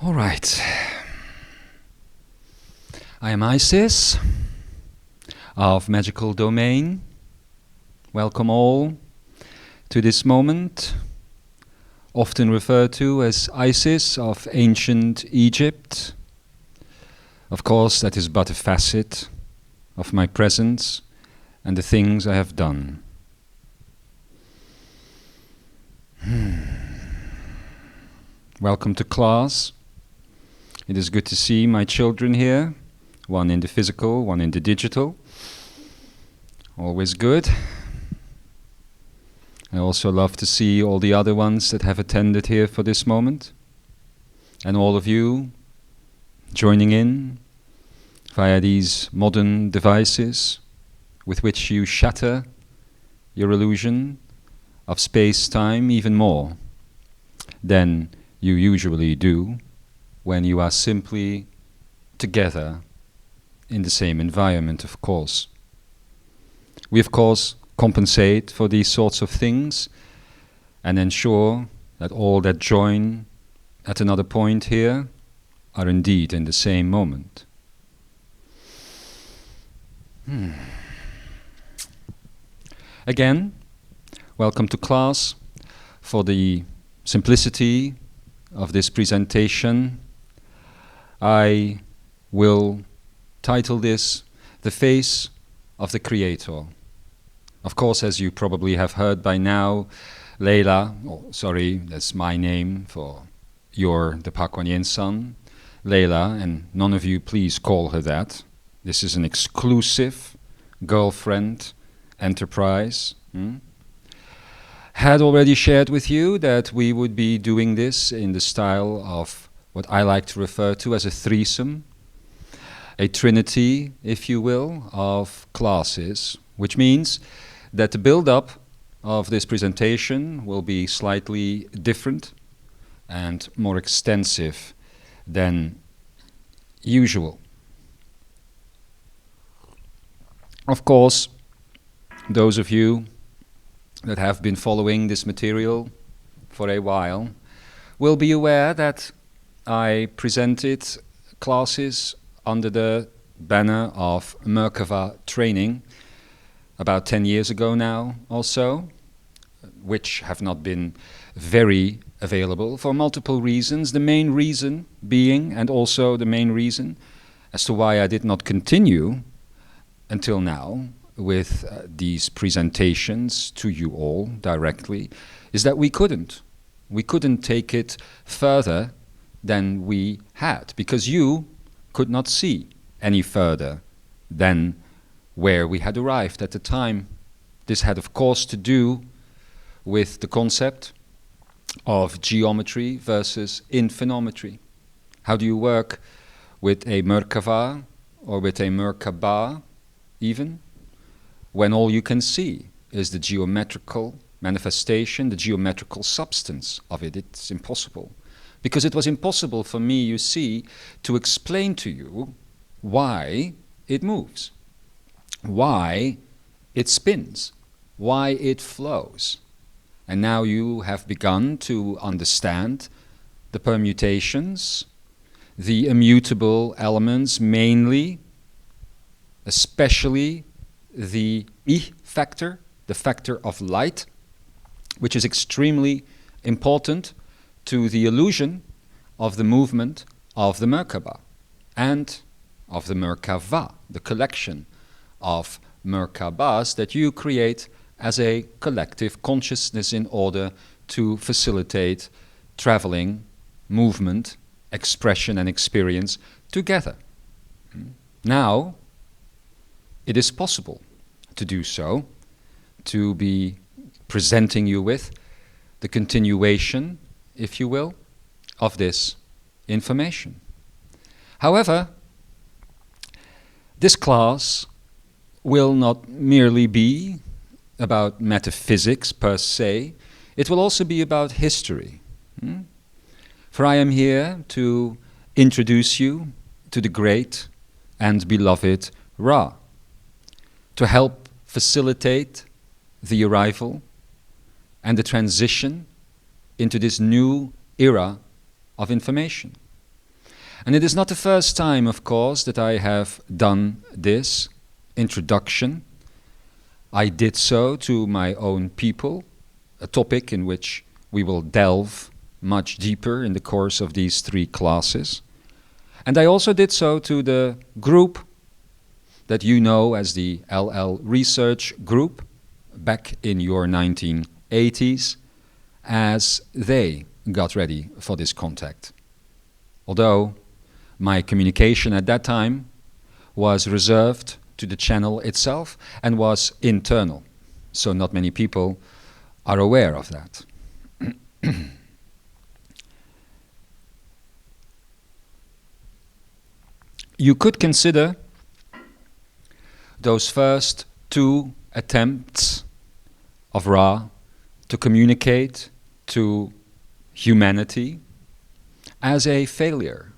All right. I am Isis of Magical Domain. Welcome all to this moment, often referred to as Isis of ancient Egypt. Of course, that is but a facet of my presence and the things I have done. Welcome to class. It is good to see my children here, one in the physical, one in the digital. Always good. I also love to see all the other ones that have attended here for this moment, and all of you joining in via these modern devices with which you shatter your illusion of space-time even more than you usually do when you are simply together in the same environment, of course. We, of course, compensate for these sorts of things and ensure that all that join at another point here are indeed in the same moment. Again, welcome to class. For the simplicity of this presentation, I will title this The Face of the Creator. Of course, as you probably have heard by now, that's my name for you're the Pakwanian son, Leila, and none of you please call her that. This is an exclusive girlfriend enterprise. Had already shared with you that we would be doing this in the style of what I like to refer to as a threesome, a trinity, if you will, of classes, which means that the build-up of this presentation will be slightly different and more extensive than usual. Of course, those of you that have been following this material for a while will be aware that I presented classes under the banner of Merkava training about 10 years ago now or so, which have not been very available for multiple reasons. The main reason being, and also the main reason as to why I did not continue until now with these presentations to you all directly, is that we couldn't. We couldn't take it further than we had, because you could not see any further than where we had arrived at the time. This had, of course, to do with the concept of geometry versus infinometry. How do you work with a Merkava or with a Merkaba even, when all you can see is the geometrical manifestation, the geometrical substance of it? It's impossible. Because it was impossible for me, you see, to explain to you why it moves, why it spins, why it flows. And now you have begun to understand the permutations, the immutable elements mainly, especially the I factor, the factor of light, which is extremely important to the illusion of the movement of the Merkaba and of the Merkava, the collection of Merkabas that you create as a collective consciousness in order to facilitate traveling, movement, expression and experience together. Now, it is possible to do so, to be presenting you with the continuation, if you will, of this information. However, this class will not merely be about metaphysics per se, it will also be about history. For I am here to introduce you to the great and beloved Ra, to help facilitate the arrival and the transition into this new era of information. And it is not the first time, of course, that I have done this introduction. I did so to my own people, a topic in which we will delve much deeper in the course of these 3 classes. And I also did so to the group that you know as the LL Research Group back in your 1980s, as they got ready for this contact. Although my communication at that time was reserved to the channel itself and was internal, so not many people are aware of that. You could consider those first 2 attempts of Ra to communicate to humanity as a failure.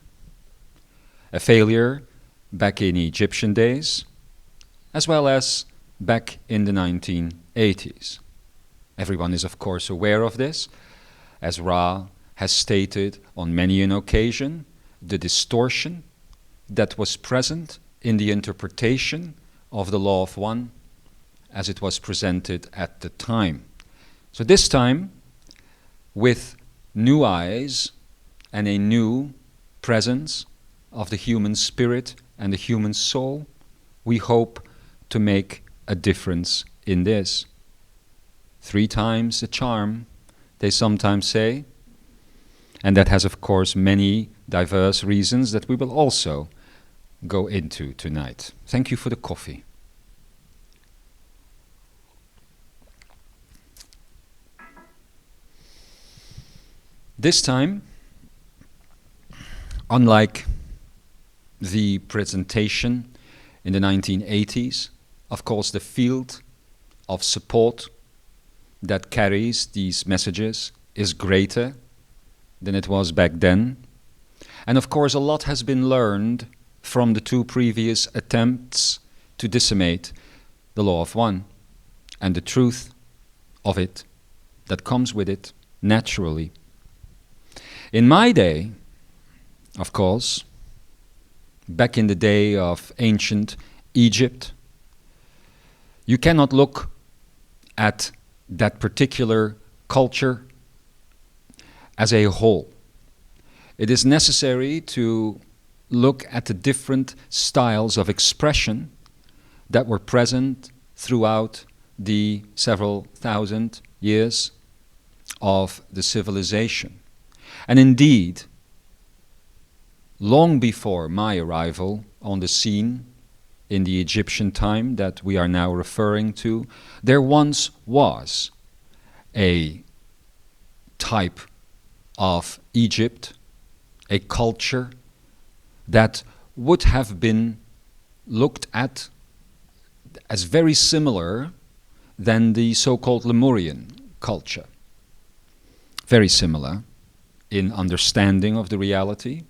A failure back in Egyptian days, as well as back in the 1980s. Everyone is of course aware of this, as Ra has stated on many an occasion, the distortion that was present in the interpretation of the Law of One as it was presented at the time. So this time, with new eyes and a new presence of the human spirit and the human soul, we hope to make a difference in this. 3 times the charm, they sometimes say, and that has of course many diverse reasons that we will also go into tonight. Thank you for the coffee. This time, unlike the presentation in the 1980s, of course the field of support that carries these messages is greater than it was back then. And of course a lot has been learned from the 2 previous attempts to decimate the Law of One and the truth of it that comes with it naturally. In my day, of course, back in the day of ancient Egypt, you cannot look at that particular culture as a whole. It is necessary to look at the different styles of expression that were present throughout the several thousand years of the civilization. And indeed, long before my arrival on the scene in the Egyptian time that we are now referring to, there once was a type of Egypt, a culture that would have been looked at as very similar than the so-called Lemurian culture. Very similar in understanding of the reality,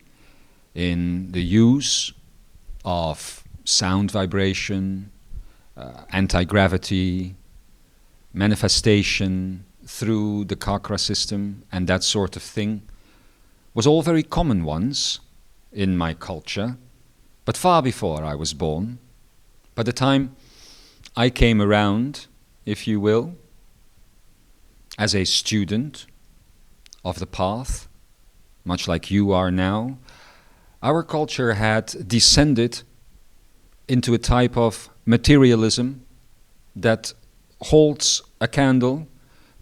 in the use of sound vibration, anti-gravity, manifestation through the chakra system and that sort of thing, was all very common once in my culture, but far before I was born. By the time I came around, if you will, as a student of the path, much like you are now, our culture had descended into a type of materialism that holds a candle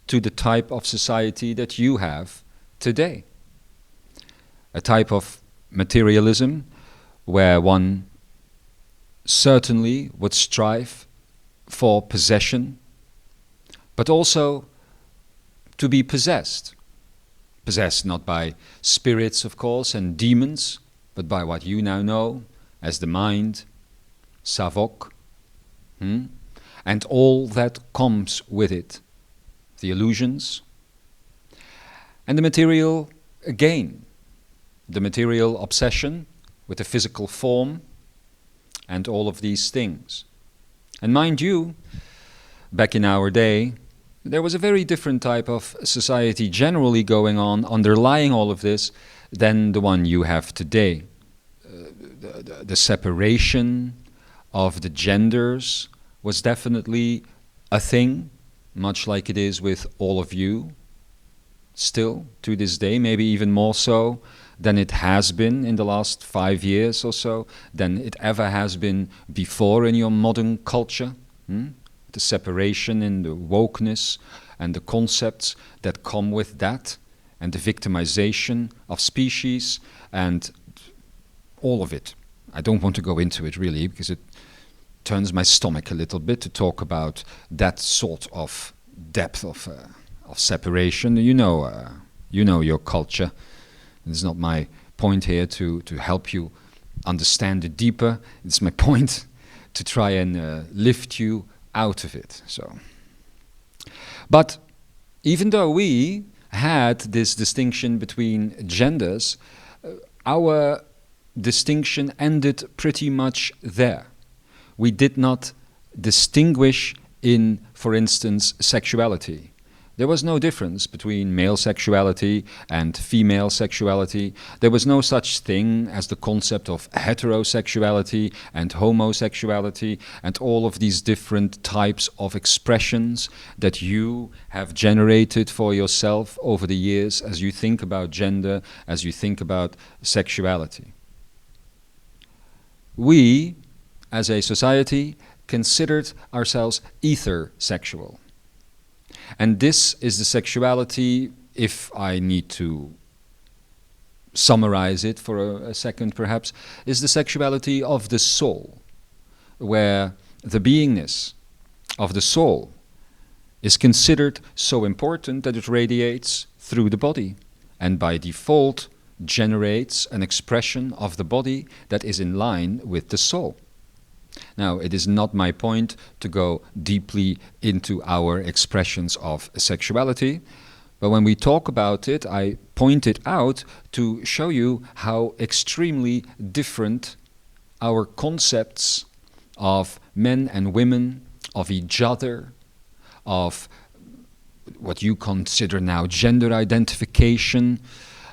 to the type of society that you have today. A type of materialism where one certainly would strive for possession, but also to be possessed. Possessed not by spirits, of course, and demons, but by what you now know as the mind, Savok, and all that comes with it, the illusions, and the material again, the material obsession with the physical form and all of these things. And mind you, back in our day, there was a very different type of society generally going on underlying all of this than the one you have today. the separation of the genders was definitely a thing, much like it is with all of you, still to this day, maybe even more so than it has been in the last 5 years or so, than it ever has been before in your modern culture. The separation in the wokeness and the concepts that come with that, and the victimization of species and all of it. I don't want to go into it really, because it turns my stomach a little bit to talk about that sort of depth of separation. You know your culture. It's not my point here to help you understand it deeper. It's my point to try and lift you out of it. So, but even though we had this distinction between genders, our distinction ended pretty much there. We did not distinguish in, for instance, sexuality. There was no difference between male sexuality and female sexuality. There was no such thing as the concept of heterosexuality and homosexuality and all of these different types of expressions that you have generated for yourself over the years as you think about gender, as you think about sexuality. We, as a society, considered ourselves ether-sexual. And this is the sexuality, if I need to summarize it for a second perhaps, is the sexuality of the soul, where the beingness of the soul is considered so important that it radiates through the body, and by default generates an expression of the body that is in line with the soul. Now, it is not my point to go deeply into our expressions of sexuality, but when we talk about it, I point it out to show you how extremely different our concepts of men and women, of each other, of what you consider now gender identification,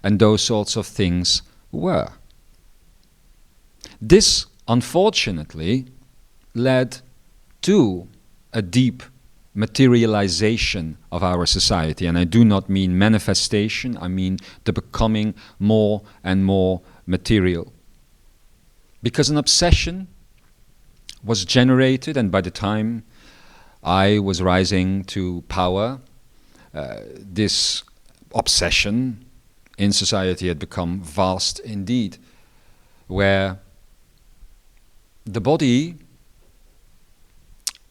and those sorts of things were. This, unfortunately, led to a deep materialization of our society. And I do not mean manifestation, I mean the becoming more and more material. Because an obsession was generated, and by the time I was rising to power, this obsession in society had become vast indeed, where the body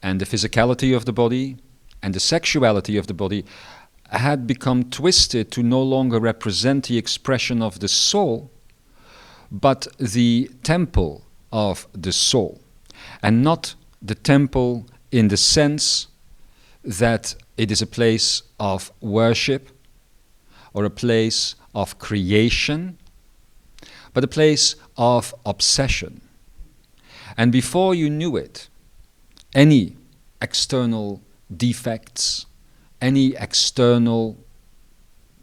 and the physicality of the body and the sexuality of the body had become twisted to no longer represent the expression of the soul, but the temple of the soul. And not the temple in the sense that it is a place of worship or a place of creation, but a place of obsession. And before you knew it, any external defects, any external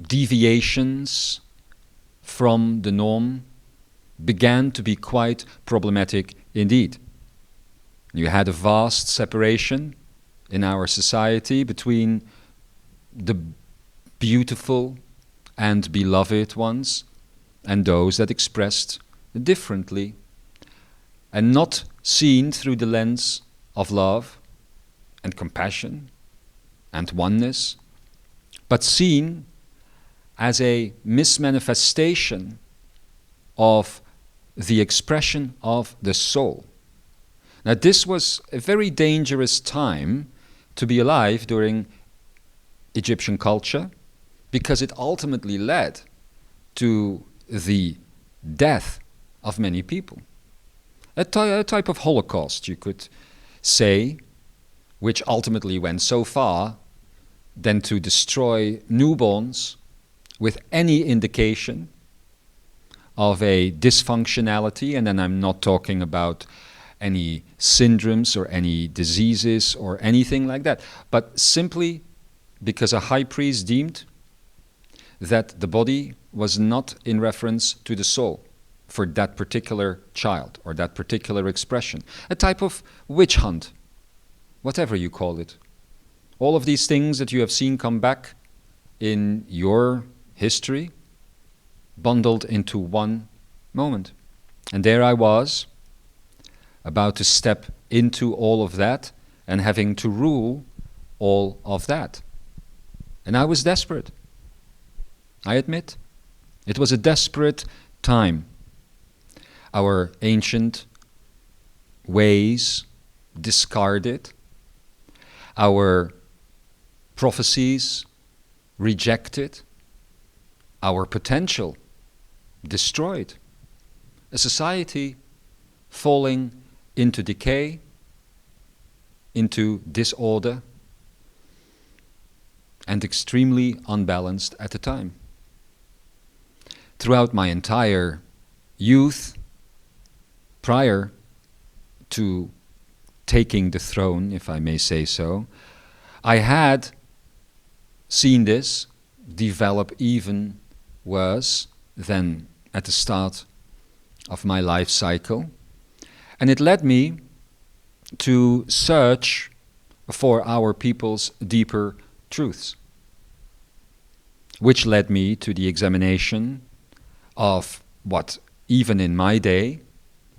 deviations from the norm began to be quite problematic indeed. You had a vast separation in our society between the beautiful and beloved ones and those that expressed differently, and not seen through the lens of love and compassion and oneness, but seen as a mismanifestation of the expression of the soul. Now, this was a very dangerous time to be alive during Egyptian culture, because it ultimately led to the death of many people. A type of Holocaust, you could say, which ultimately went so far than to destroy newborns with any indication of a dysfunctionality, and then I'm not talking about any syndromes or any diseases or anything like that, but simply because a high priest deemed that the body was not in reference to the soul. for that particular child or that particular expression. A type of witch hunt, whatever you call it. All of these things that you have seen come back in your history, bundled into one moment. And there I was, about to step into all of that and having to rule all of that. And I was desperate. I admit. It was a desperate time. Our ancient ways discarded, our prophecies rejected, our potential destroyed. A society falling into decay, into disorder, and extremely unbalanced at the time. Throughout my entire youth, prior to taking the throne, if I may say so, I had seen this develop even worse than at the start of my life cycle. And it led me to search for our people's deeper truths, which led me to the examination of what, even in my day,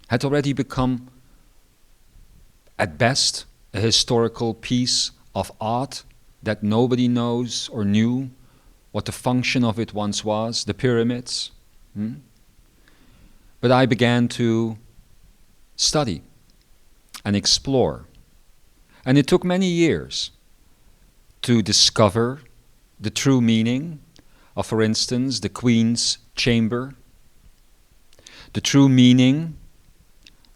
had already become, at best, a historical piece of art that nobody knows or knew what the function of it once was, the pyramids. But I began to study and explore. And it took many years to discover the true meaning of, for instance, the Queen's Chamber, the true meaning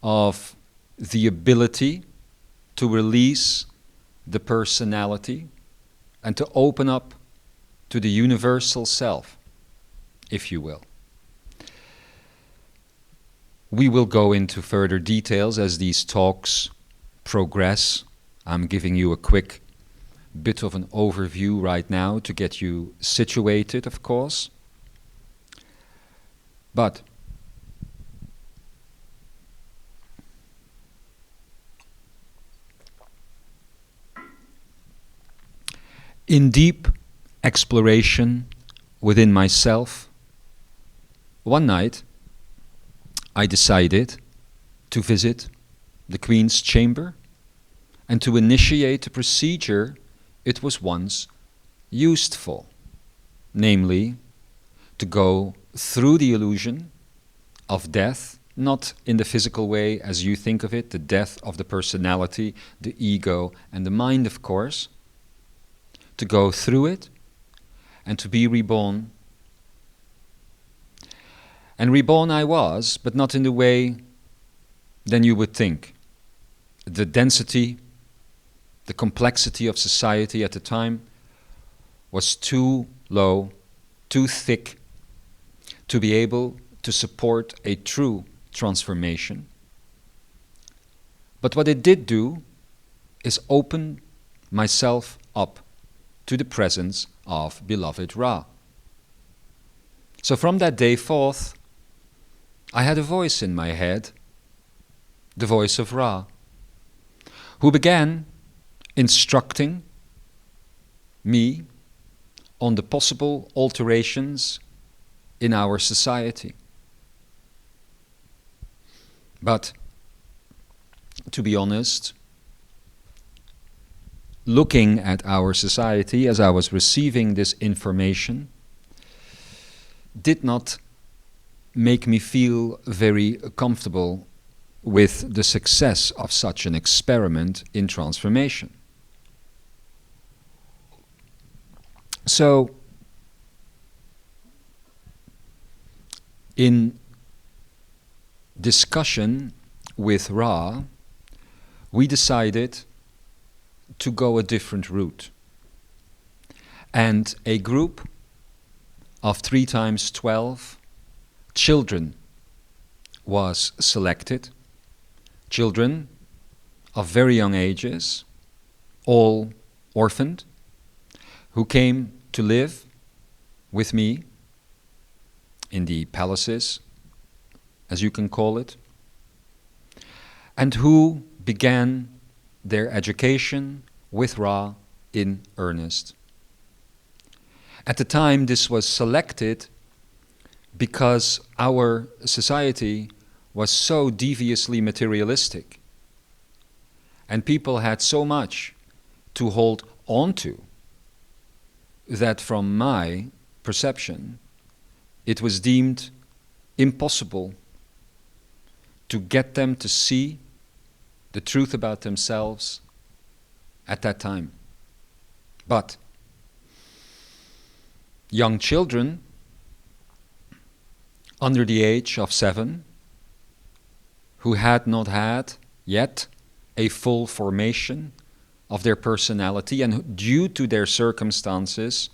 of the ability to release the personality and to open up to the universal self, if you will. We will go into further details as these talks progress. I'm giving you a quick bit of an overview right now to get you situated, of course. But in deep exploration within myself, one night I decided to visit the Queen's Chamber and to initiate a procedure it was once used for, namely to go through the illusion of death, not in the physical way as you think of it, the death of the personality, the ego, and the mind, of course, to go through it and to be reborn. And reborn I was, but not in the way than you would think. The density, the complexity of society at the time was too low, too thick to be able to support a true transformation. But what it did do is open myself up to the presence of beloved Ra. So from that day forth, I had a voice in my head, the voice of Ra, who began instructing me on the possible alterations in our society. But, to be honest, looking at our society as I was receiving this information did not make me feel very comfortable with the success of such an experiment in transformation. So, in discussion with Ra, we decided to go a different route. And a group of 3 times 12 children was selected, children of very young ages, all orphaned, who came to live with me in the palaces as you can call it, and who began their education with Ra in earnest. At the time, this was selected because our society was so deviously materialistic, and people had so much to hold on to, that from my perception, it was deemed impossible to get them to see the truth about themselves at that time. But young children under the age of 7, who had not had yet a full formation of their personality, and due to their circumstances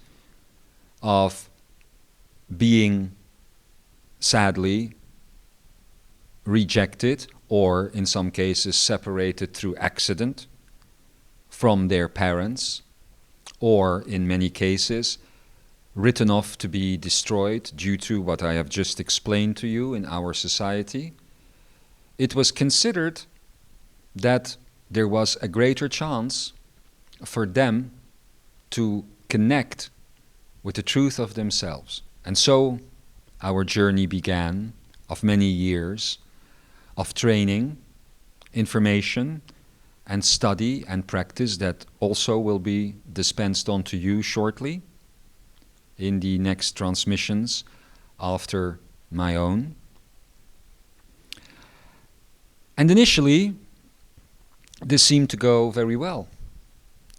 of being sadly rejected, or in some cases separated through accident from their parents, or in many cases written off to be destroyed due to what I have just explained to you in our society, it was considered that there was a greater chance for them to connect with the truth of themselves. And so our journey began of many years of training, information, and study and practice that also will be dispensed on to you shortly in the next transmissions after my own. And initially, this seemed to go very well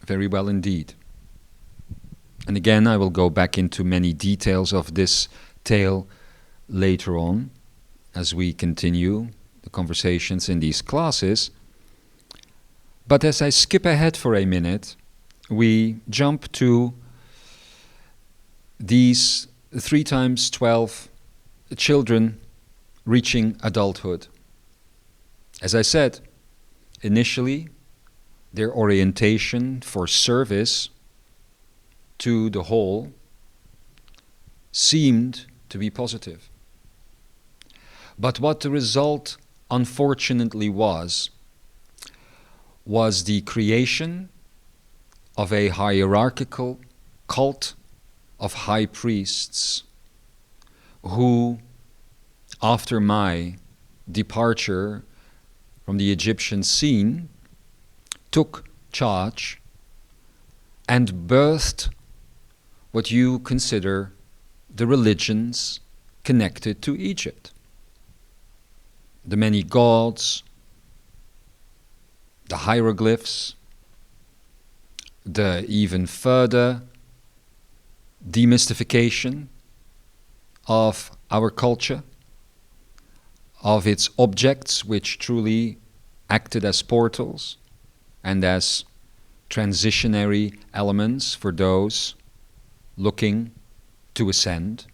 indeed. And again, I will go back into many details of this tale later on as we continue the conversations in these classes. But as I skip ahead for a minute, we jump to these 3 times 12 children reaching adulthood. As I said, initially, their orientation for service to the whole seemed to be positive. But what the result unfortunately was the creation of a hierarchical cult of high priests who, after my departure from the Egyptian scene, took charge and birthed what you consider the religions connected to Egypt. The many gods, the hieroglyphs, the even further demystification of our culture, of its objects which truly acted as portals and as transitionary elements for those looking to ascend.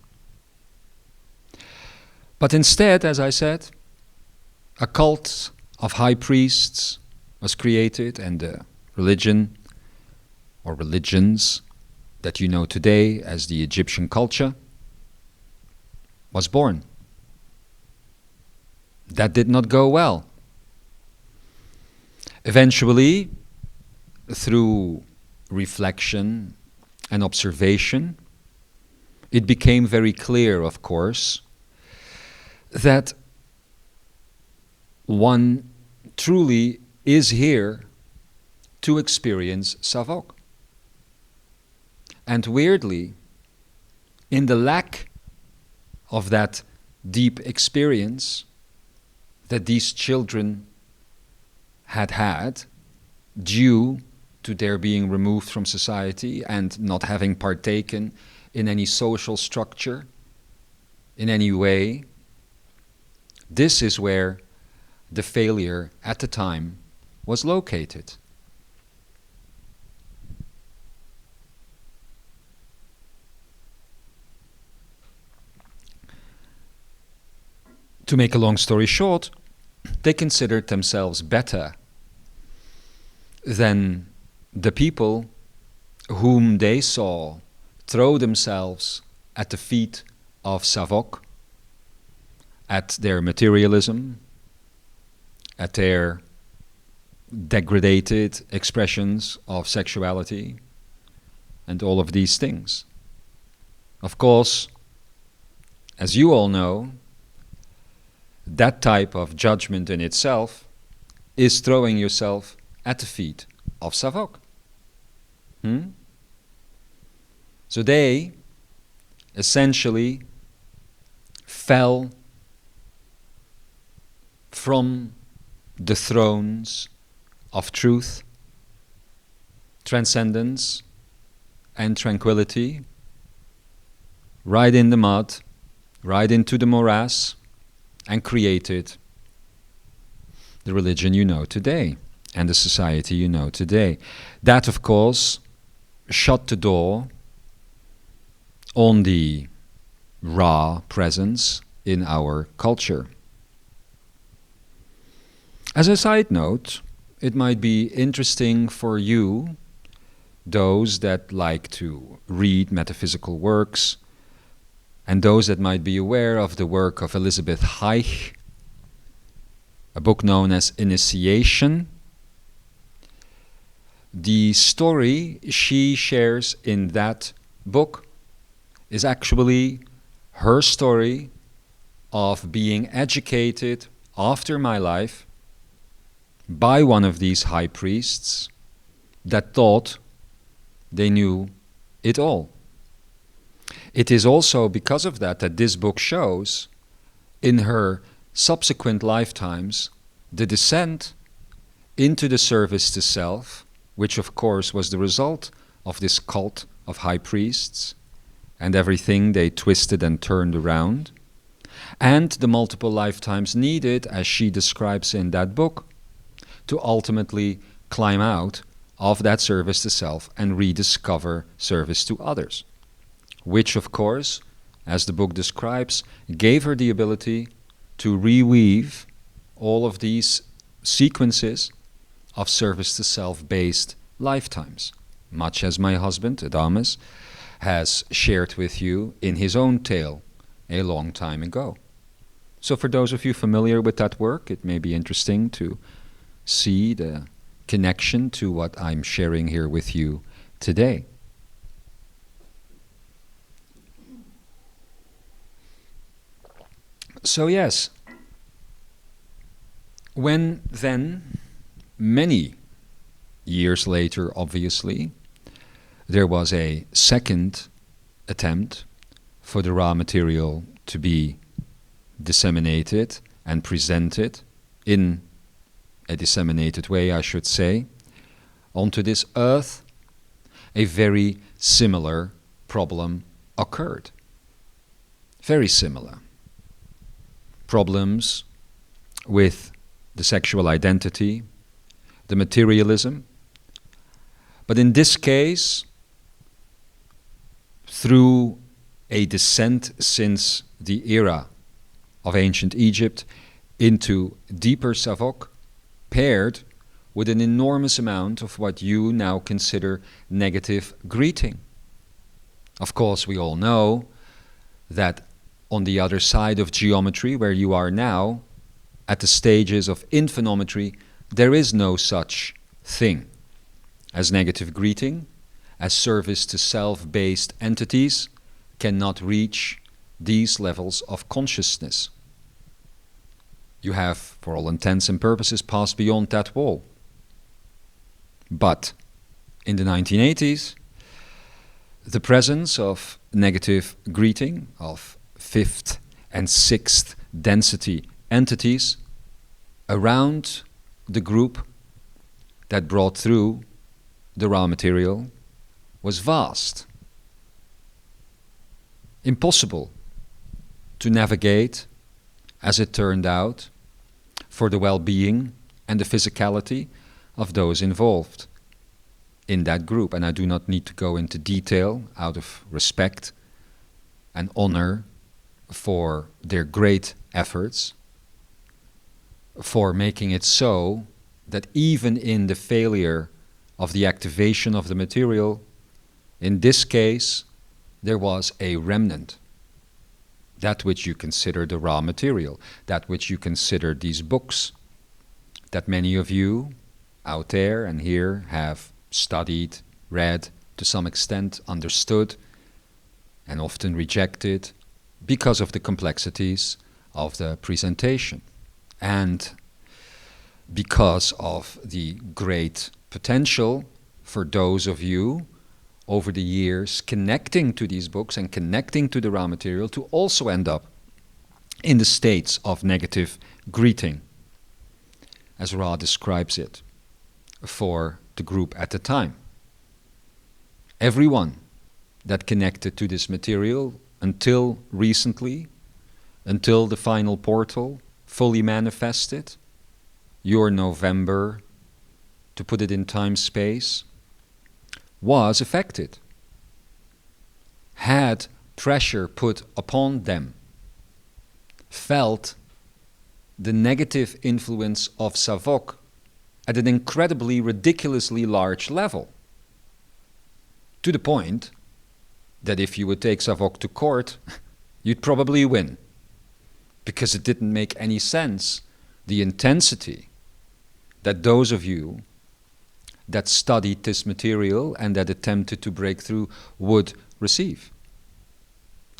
But instead, as I said, a cult of high priests was created, and the religion or religions that you know today as the Egyptian culture was born. That did not go well. Eventually, through reflection and observation, it became very clear, of course, that one truly is here to experience Savok. And weirdly, in the lack of that deep experience that these children had due to their being removed from society and not having partaken in any social structure in any way, this is where the failure at the time was located. To make a long story short, they considered themselves better than the people whom they saw throw themselves at the feet of Savok at their materialism, at their degraded expressions of sexuality, and all of these things. Of course, as you all know, that type of judgment in itself is throwing yourself at the feet of Savok. So they essentially fell from the thrones of truth, transcendence, and tranquility, right in the mud, right into the morass, and created the religion you know today and the society you know today. That, of course, shut the door on the Ra presence in our culture. As a side note, it might be interesting for you, those that like to read metaphysical works, and those that might be aware of the work of Elizabeth Haich, a book known as Initiation. The story she shares in that book is actually her story of being educated after my life by one of these high priests that thought they knew it all. It is also because of that that this book shows in her subsequent lifetimes the descent into the service to self, which of course was the result of this cult of high priests and everything they twisted and turned around, and the multiple lifetimes needed, as she describes in that book, to ultimately climb out of that service to self and rediscover service to others, which of course, as the book describes, gave her the ability to reweave all of these sequences of service to self-based lifetimes, much as my husband, Adamus, has shared with you in his own tale a long time ago. So for those of you familiar with that work, it may be interesting to see the connection to what I'm sharing here with you today. So yes, when then, many years later, obviously, there was a second attempt for the raw material to be disseminated and presented in a disseminated way, I should say, onto this earth, a very similar problem occurred. Very similar. Problems with the sexual identity, the materialism, but in this case, through a descent since the era of ancient Egypt into deeper Savok, paired with an enormous amount of what you now consider negative greeting. Of course, we all know that on the other side of geometry, where you are now, at the stages of infinometry, there is no such thing as negative greeting, as service to self-based entities cannot reach these levels of consciousness. You have, for all intents and purposes, passed beyond that wall. But in the 1980s, the presence of negative greeting, of fifth and sixth density entities around the group that brought through the raw material was vast. Impossible to navigate, as it turned out, for the well-being and the physicality of those involved in that group. And I do not need to go into detail out of respect and honor for their great efforts, for making it so that even in the failure of the activation of the material, in this case, there was a remnant. that which you consider the raw material, that which you consider these books that many of you out there and here have studied, read, to some extent understood, and often rejected because of the complexities of the presentation and because of the great potential for those of you over the years connecting to these books and connecting to the raw material to also end up in the states of negative greeting, as Ra describes it for the group at the time. Everyone that connected to this material until recently, until the final portal fully manifested, your November, to put it in time-space, was affected, had pressure put upon them, felt the negative influence of Savok at an incredibly, ridiculously large level, to the point that if you would take Savok to court, you'd probably win, because it didn't make any sense, the intensity that those of you that studied this material and that attempted to break through would receive.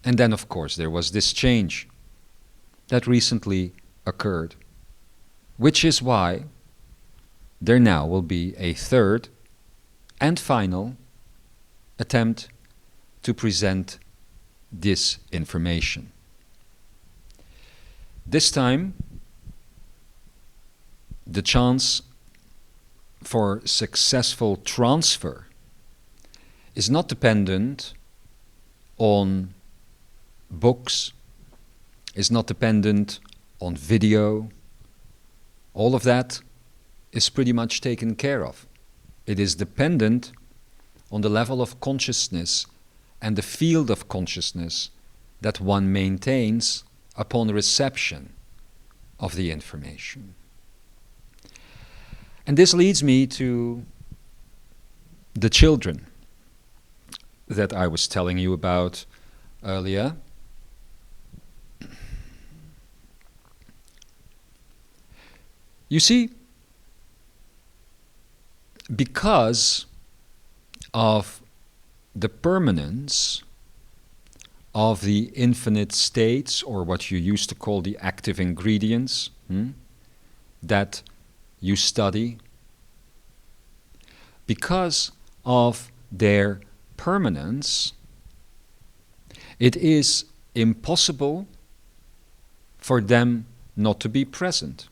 And then, of course, there was this change that recently occurred, which is why there now will be a third and final attempt to present this information. This time, the chance for successful transfer is not dependent on books, is not dependent on video. All of that is pretty much taken care of. It is dependent on the level of consciousness and the field of consciousness that one maintains upon reception of the information. And this leads me to the children that I was telling you about earlier. You see, because of the permanence of the infinite states, or what you used to call the active ingredients, that you study, because of their permanence, it is impossible for them not to be present.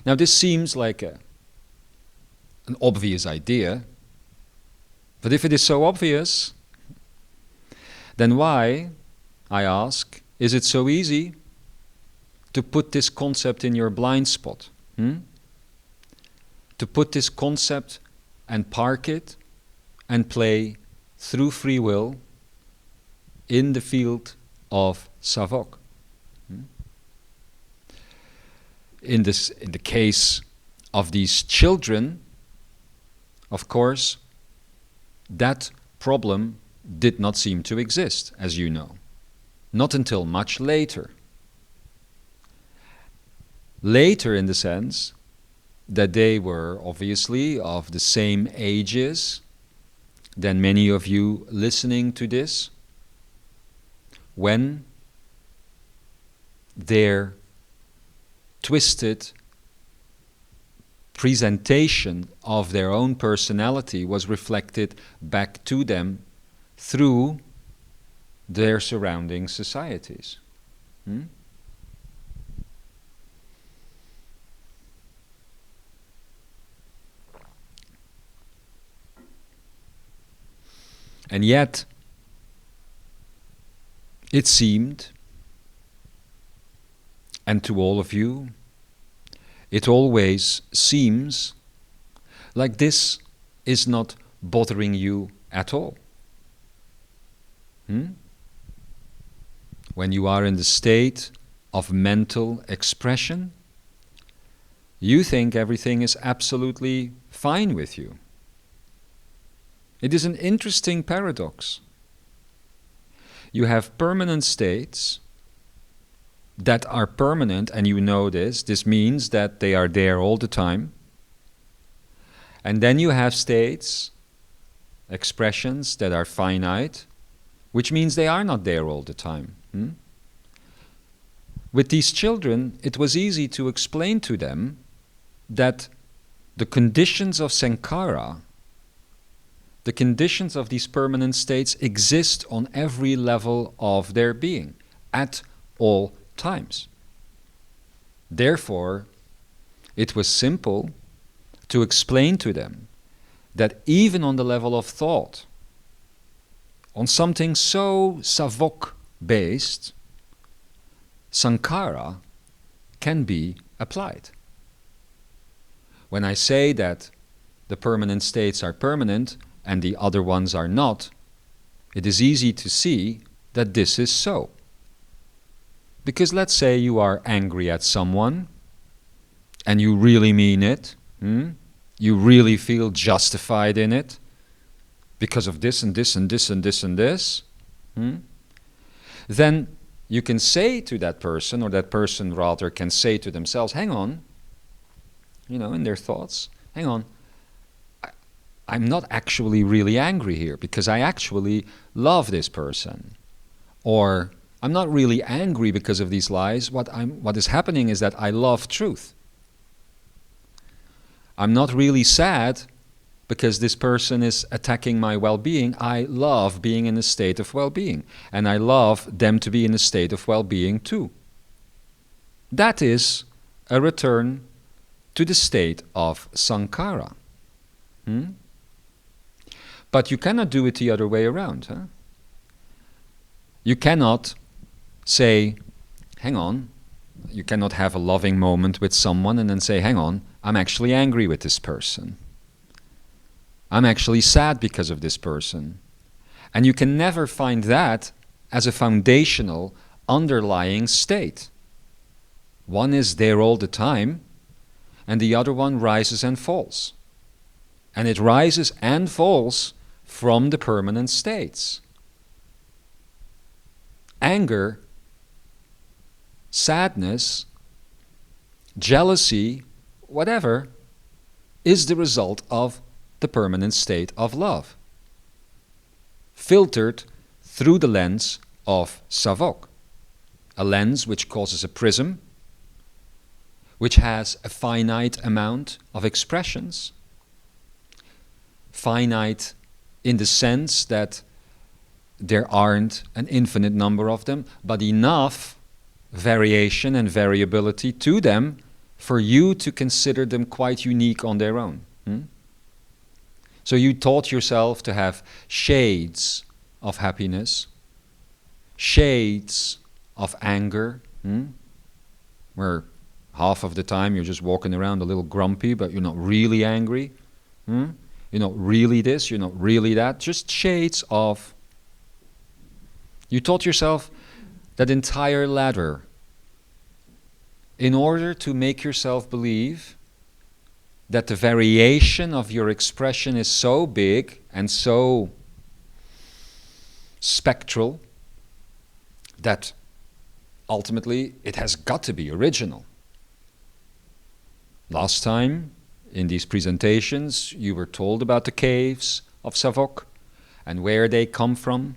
Now, this seems like an obvious idea, but if it is so obvious, then why, I ask, is it so easy to put this concept in your blind spot? To put this concept and park it and play through free will in the field of Savok. In the case of these children, of course, that problem did not seem to exist, as you know. Not until much later. Later in the sense that they were obviously of the same ages than many of you listening to this, when their twisted presentation of their own personality was reflected back to them through their surrounding societies. And yet, it seemed, and to all of you, it always seems like this is not bothering you at all. When you are in the state of mental expression, you think everything is absolutely fine with you. It is an interesting paradox. You have permanent states that are permanent, and you know this means that they are there all the time. And then you have states, expressions that are finite, which means they are not there all the time. With these children, it was easy to explain to them that the conditions of Sankara, the conditions of these permanent states, exist on every level of their being, at all times. Therefore, it was simple to explain to them that even on the level of thought, on something so Savok-based, Sankara can be applied. When I say that the permanent states are permanent and the other ones are not, it is easy to see that this is so. Because let's say you are angry at someone and you really mean it, you really feel justified in it because of this and this and this and this and this, then you can say to that person, or that person rather can say to themselves, hang on, in their thoughts, hang on, I'm not actually really angry here because I actually love this person. Or I'm not really angry because of these lies. What is happening is that I love truth. I'm not really sad because this person is attacking my well-being. I love being in a state of well-being, and I love them to be in a state of well-being too. That is a return to the state of Sankara. But you cannot do it the other way around. You cannot say, hang on, you cannot have a loving moment with someone and then say, hang on, I'm actually angry with this person. I'm actually sad because of this person. And you can never find that as a foundational, underlying state. One is there all the time, and the other one rises and falls. And it rises and falls from the permanent states. Anger, sadness, jealousy, whatever, is the result of the permanent state of love, filtered through the lens of Savok, a lens which causes a prism, which has a finite amount of expressions, finite in the sense that there aren't an infinite number of them, but enough variation and variability to them for you to consider them quite unique on their own. So you taught yourself to have shades of happiness, shades of anger, where half of the time you're just walking around a little grumpy, but you're not really angry. You're not really this, you're not really that, just shades of. You taught yourself that entire ladder in order to make yourself believe that the variation of your expression is so big and so spectral that ultimately it has got to be original. Last time, in these presentations, you were told about the caves of Savok and where they come from,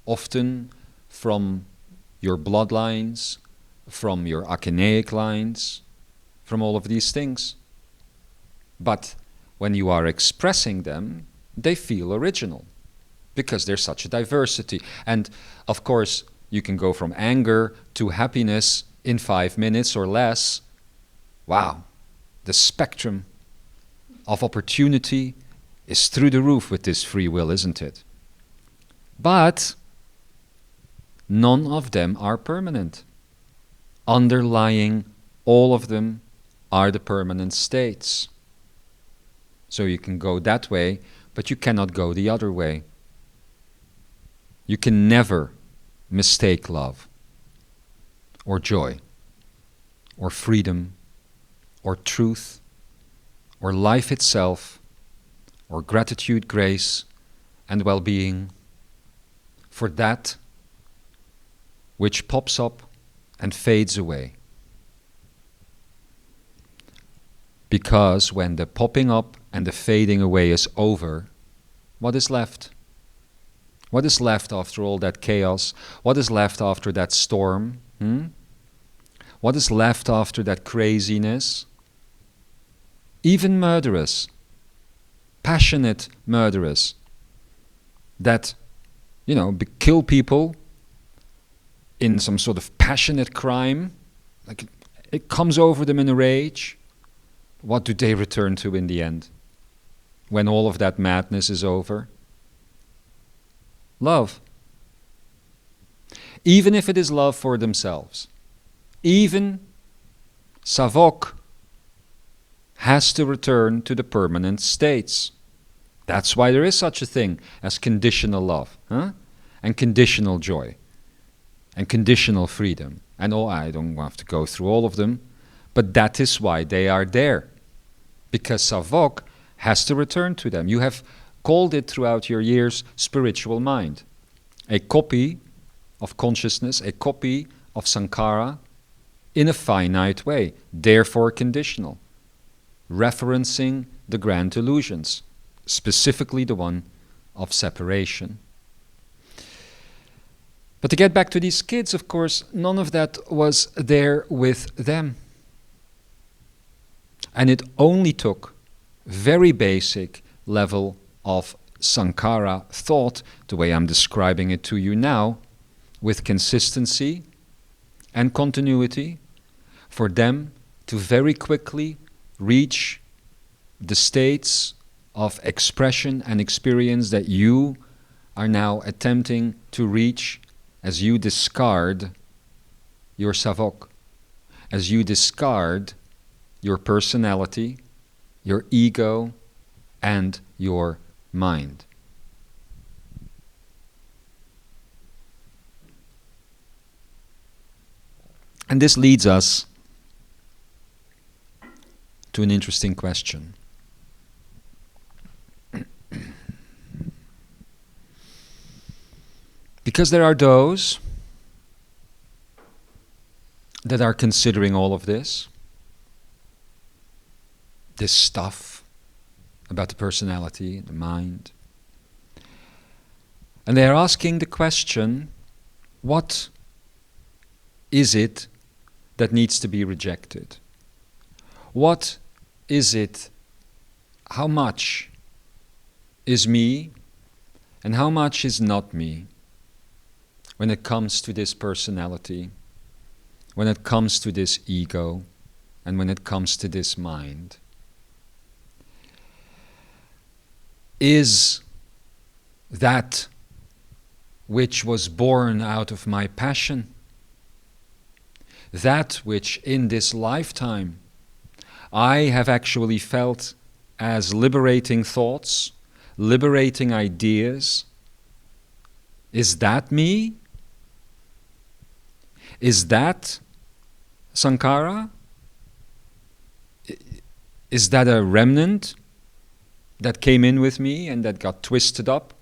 often from your bloodlines, from your Achinaic lines, from all of these things. But when you are expressing them, they feel original because there's such a diversity. And of course, you can go from anger to happiness in 5 minutes or less. Wow, the spectrum of opportunity is through the roof with this free will, isn't it? But none of them are permanent. Underlying all of them are the permanent states. So you can go that way, but you cannot go the other way. You can never mistake love, or joy, or freedom, or truth, or life itself, or gratitude, grace, and well-being for that which pops up and fades away. Because when the popping up and the fading away is over, what is left? What is left after all that chaos? What is left after that storm? What is left after that craziness? Even murderous, passionate murderous that, kill people in some sort of passionate crime, like it comes over them in a rage. What do they return to in the end? When all of that madness is over? Love. Even if it is love for themselves. Even Savok has to return to the permanent states. That's why there is such a thing as conditional love, and conditional joy, and conditional freedom. And I don't have to go through all of them, but that is why they are there. Because Savok has to return to them. You have called it throughout your years spiritual mind. A copy of consciousness, a copy of Sankara in a finite way, therefore conditional, referencing the grand illusions, specifically the one of separation. But to get back to these kids, of course, none of that was there with them. And it only took very basic level of Sankara thought, the way I'm describing it to you now, with consistency and continuity, for them to very quickly reach the states of expression and experience that you are now attempting to reach as you discard your Savok, as you discard your personality, your ego, and your mind. And this leads us to an interesting question. Because there are those that are considering all of this stuff about the personality, the mind, and they are asking the question, what is it that needs to be rejected? What is it, how much is me and how much is not me when it comes to this personality, when it comes to this ego, and when it comes to this mind? Is that which was born out of my passion, that which in this lifetime I have actually felt as liberating thoughts, liberating ideas, is that me? Is that Sankara? Is that a remnant that came in with me and that got twisted up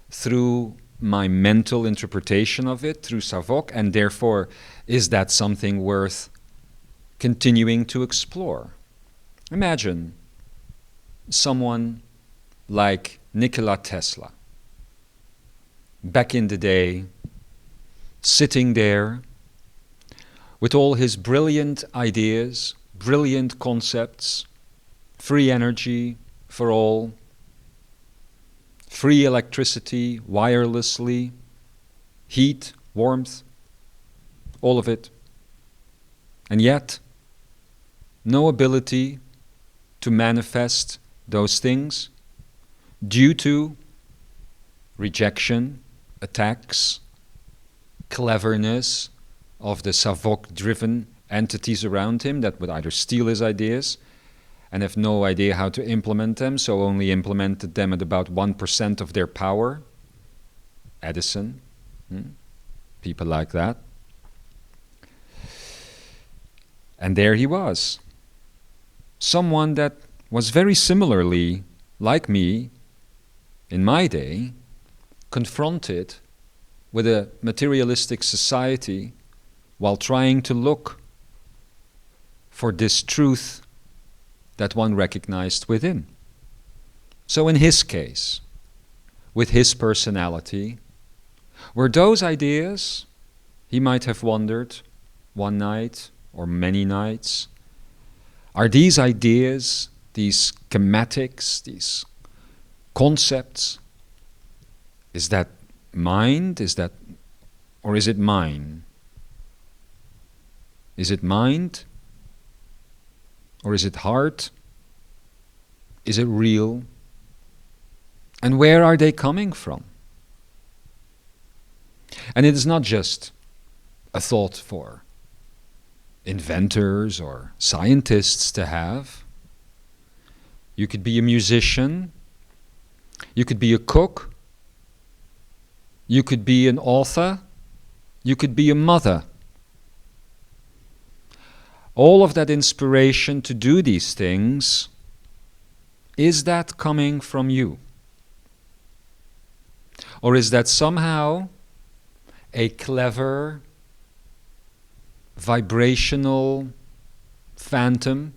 through my mental interpretation of it, through Savok, and therefore is that something worth continuing to explore? Imagine someone like Nikola Tesla, back in the day, sitting there with all his brilliant ideas, brilliant concepts, free energy for all, free electricity, wirelessly, heat, warmth, all of it. And yet, no ability to manifest those things due to rejection, attacks, cleverness of the Savok-driven entities around him that would either steal his ideas and have no idea how to implement them, so only implemented them at about 1% of their power. Edison, people like that. And there he was. Someone that was very similarly, like me, in my day, confronted with a materialistic society while trying to look for this truth that one recognized within. So in his case, with his personality, were those ideas, he might have wondered one night or many nights, are these ideas, these schematics, these concepts, is that mind? Or is it mine? Is it mind? Or is it heart? Is it real? And where are they coming from? And it is not just a thought for inventors or scientists to have. You could be a musician, you could be a cook, you could be an author, you could be a mother. All of that inspiration to do these things, is that coming from you? Or is that somehow a clever, vibrational phantom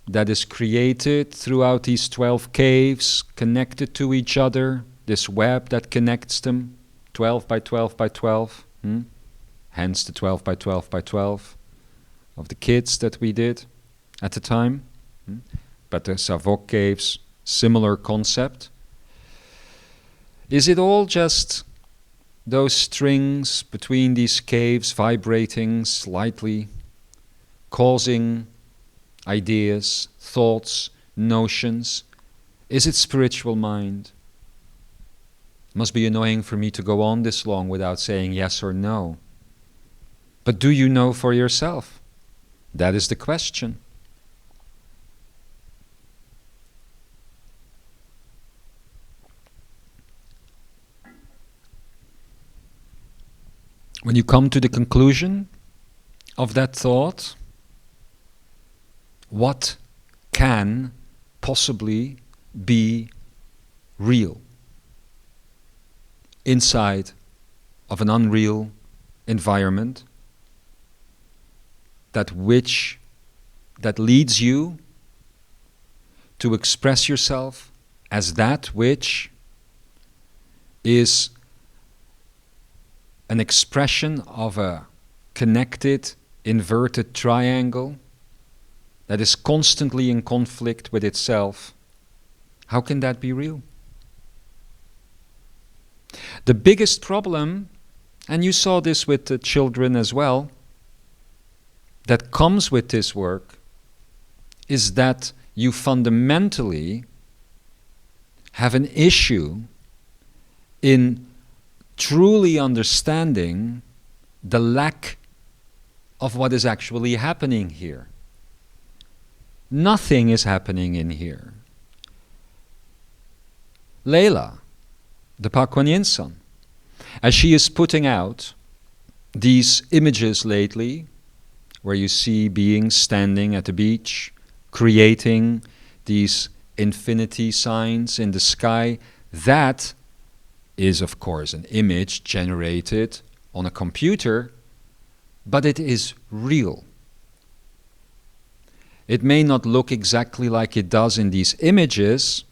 that is created throughout these 12 caves, connected to each other, this web that connects them, 12 by 12 by 12, hence the 12 by 12 by 12 of the kids that we did at the time. But the Savok caves, similar concept. Is it all just those strings between these caves vibrating slightly, causing ideas, thoughts, notions? Is it spiritual mind? It must be annoying for me to go on this long without saying yes or no. But do you know for yourself? That is the question. When you come to the conclusion of that thought, what can possibly be real inside of an unreal environment that leads you to express yourself as that which is an expression of a connected, inverted triangle that is constantly in conflict with itself? How can that be real? The biggest problem, and you saw this with the children as well, that comes with this work is that you fundamentally have an issue in truly understanding the lack of what is actually happening here. Nothing is happening in here. Layla, the Pakwanyinsan, as she is putting out these images lately, where you see beings standing at the beach, creating these infinity signs in the sky, that is, of course, an image generated on a computer, but it is real. It may not look exactly like it does in these images,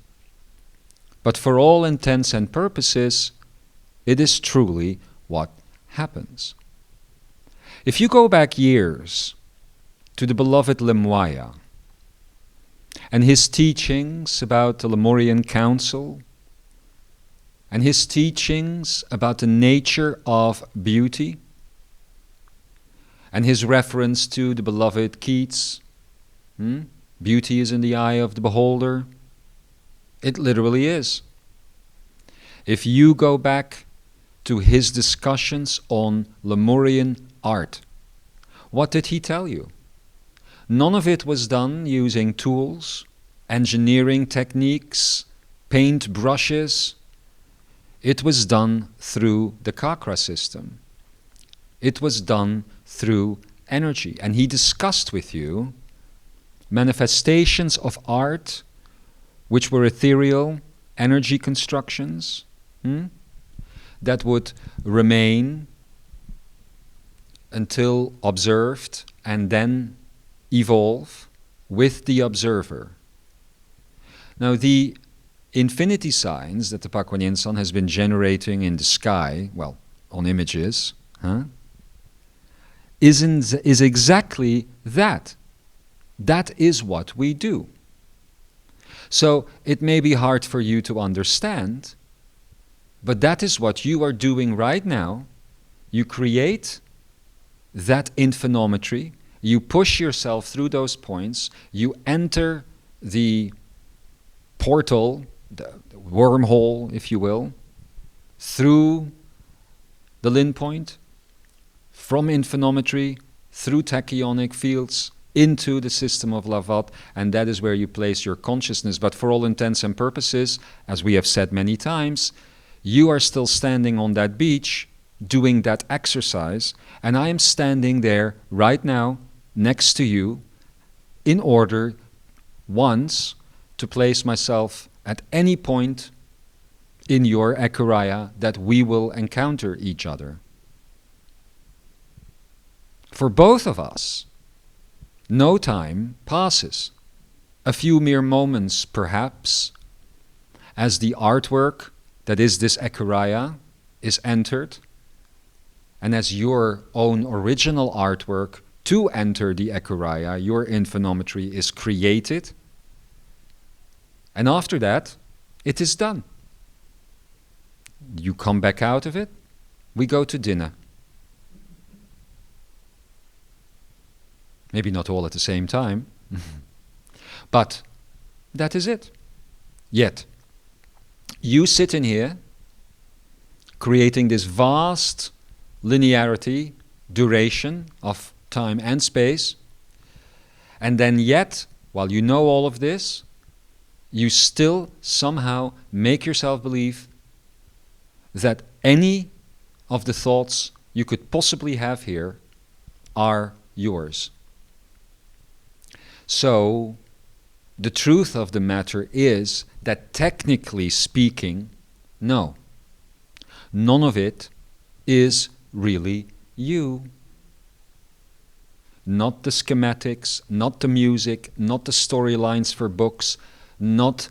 but for all intents and purposes, it is truly what happens. If you go back years to the beloved Lemuaya and his teachings about the Lemurian Council, and his teachings about the nature of beauty, and his reference to the beloved Keats, beauty is in the eye of the beholder. It literally is. If you go back to his discussions on Lemurian art, what did he tell you? None of it was done using tools, engineering techniques, paint brushes. It was done through the Chakra system. It was done through energy. And he discussed with you manifestations of art which were ethereal energy constructions that would remain until observed and then evolve with the observer. Now, the infinity signs that the Pakuan Yin San has been generating in the sky, well, on images, is exactly that. That is what we do. So it may be hard for you to understand, but that is what you are doing right now. You create that infinometry, you push yourself through those points, you enter the portal, the wormhole, if you will, through the Lin point, from infinometry, through tachyonic fields, into the system of Lavat, and that is where you place your consciousness. But for all intents and purposes, as we have said many times, you are still standing on that beach, doing that exercise, and I am standing there right now, next to you, in order, once, to place myself at any point in your Ekara that we will encounter each other. For both of us, no time passes. A few mere moments, perhaps, as the artwork that is this Ekara is entered, and as your own original artwork to enter the Ekara, your infinometry, is created. And after that, it is done. You come back out of it, we go to dinner. Maybe not all at the same time, but that is it. Yet, you sit in here, creating this vast linearity, duration of time and space, and then yet, while you know all of this, you still somehow make yourself believe that any of the thoughts you could possibly have here are yours. So, the truth of the matter is that technically speaking, no, none of it is really you. Not the schematics, not the music, not the storylines for books, not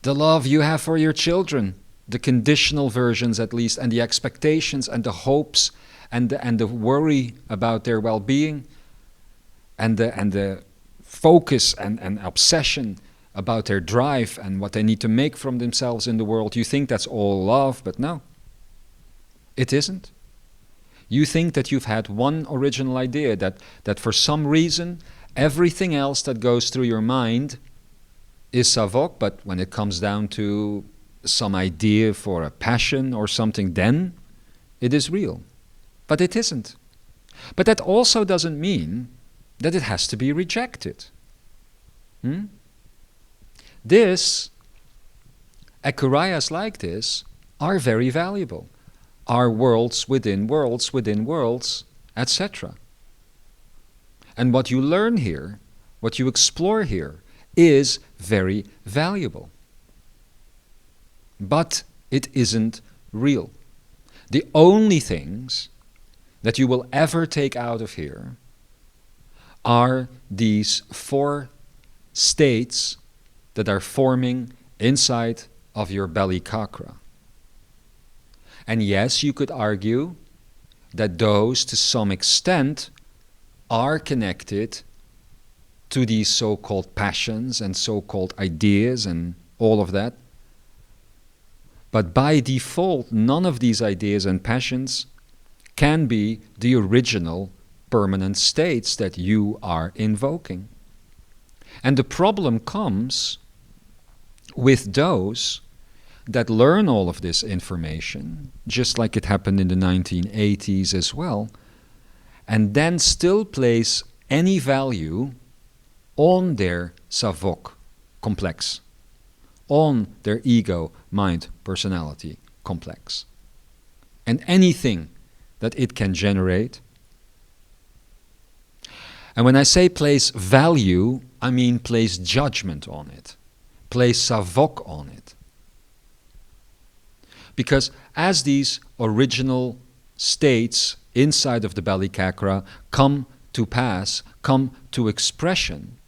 the love you have for your children, the conditional versions at least, and the expectations and the hopes and the worry about their well-being, and the focus and obsession about their drive and what they need to make from themselves in the world. You think that's all love, but no, it isn't. You think that you've had one original idea, that for some reason everything else that goes through your mind is savok, but when it comes down to some idea for a passion or something, then it is real. But it isn't. But that also doesn't mean that it has to be rejected. This, Ekarayas like this, are very valuable. Are worlds within worlds, etc. And what you learn here, what you explore here, is very valuable. But it isn't real. The only things that you will ever take out of here are these 4 states that are forming inside of your belly chakra. And yes, you could argue that those, to some extent, are connected to these so-called passions and so-called ideas and all of that. But by default, none of these ideas and passions can be the original permanent states that you are invoking. And the problem comes with those that learn all of this information, just like it happened in the 1980s as well, and then still place any value on their savok complex, on their ego, mind, personality complex, and anything that it can generate. And when I say place value, I mean place judgment on it, place savok on it. Because as these original states inside of the belly chakra come to pass, come to expression,